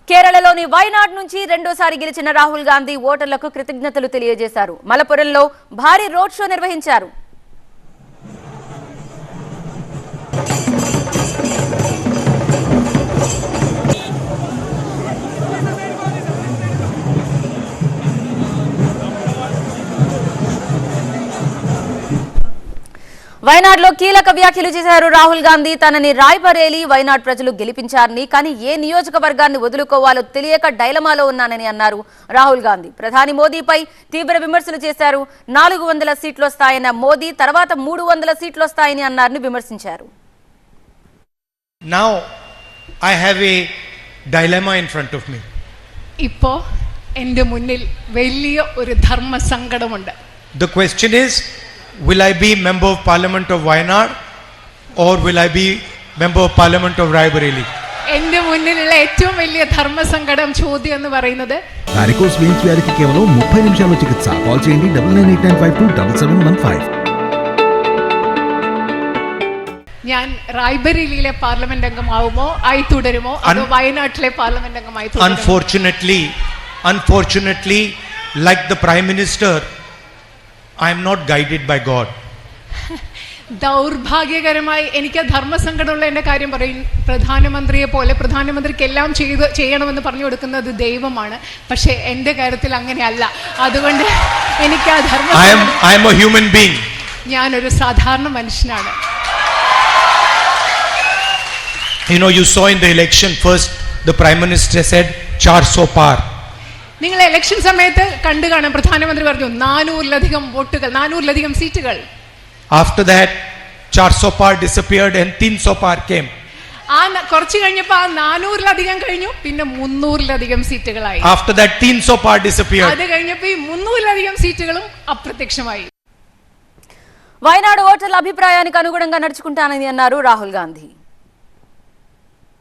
కేరళలోని వైనాడ్ నుంచి రెండోసారి గెలిచిన రాహుల్ గాంధీ ఓటర్లకు కృతజ్ఞతలు తెలియజేశారు. మలపురంలో భారీ రోడ్ షో నిర్వహించారు. వైనాడ్లో కీలక వ్యాఖ్యలు చేశారు రాహుల్ గాంధీ. తనని రాయ్బరేలీ వైనాడ్ ప్రజలు గెలిపించారని, కానీ ఏ నియోజకవర్గాన్ని వదులుకోవాలో తెలియక డైలమాలో ఉన్నానని అన్నారు రాహుల్ గాంధీ. ప్రధాని మోదీపై తీవ్ర విమర్శలు చేశారు. 400 సీట్లు వస్తాయన్న మోదీ తర్వాత 300 సీట్లు వస్తాయని అన్నారని విమర్శించారు. Now I have a dilemma in front of me. ഇപ്പോൾ എൻ്റെ മുന്നിൽ വലിയ ഒരു ധർമ്മ സങ്കടമുണ്ട്. The question is, will I be member of parliament of Wayanad or will I be member of parliament of Raebareli? എൻ്റെ മുന്നിലുള്ള ഏറ്റവും വലിയ ധർമ്മസങ്കടം ചോദ്യം എന്ന് പറയുന്നത് వారికోస్ వెయిన్స్ వ్యాధికి కేవలం 30 నిమిషాల్లో చికిత్స. కాల్ చేయండి 9989527715. ഞാൻ റായ്ബറേലിയിലെ പാർലമെന്റ് അംഗമാവുമോ ആയി തുടരുമോ അതോ വയനാട്ടിലെ പാർലമെന്റ് അംഗമായി തുടരുമോ? Unfortunately, like the Prime Minister, I am not guided by God. ദൗർഭാഗ്യകരമായി എനിക്ക് ധർമ്മസങ്കടമുള്ള എൻ്റെ കാര്യം പറയും. പ്രധാനമന്ത്രിയെ പോലെ പ്രധാനമന്ത്രിക്ക് എല്ലാം ചെയ്യണമെന്ന് പറഞ്ഞു കൊടുക്കുന്നത് ദൈവമാണ്. പക്ഷേ എൻ്റെ കാര്യത്തിൽ അങ്ങനെയല്ല. അതുകൊണ്ട് എനിക്ക് ആ I am a human being. ഞാനൊരു സാധാരണ മനുഷ്യനാണ്. You know, you saw in the election, first the Prime Minister said 400 par. നിങ്ങൾ ഇലക്ഷൻ സമയത്ത് കണ്ടു കാണാൻ പ്രധാനമന്ത്രി പറഞ്ഞു 400-ലധികം വോട്ടുകൾ, 400-ലധികം സീറ്റുകൾ. After that 400 par disappeared and 300 par came. ആ കുറച്ച് കഴിഞ്ഞപ്പോൾ ആ 400-ലധികം കഴിഞ്ഞു, പിന്നെ 300-ലധികം സീറ്റുകളായി. After that 300 par disappeared. അത് കഴിഞ്ഞപ്പോൾ ഈ 300-ലധികം സീറ്റുകളും അപ്രത്യക്ഷമായി. వైనాడు ఓటర్ల అభిప్రాయానికి అనుగుణంగా నడుచుకుంటానని అన్నారు రాహుల్ గాంధీ.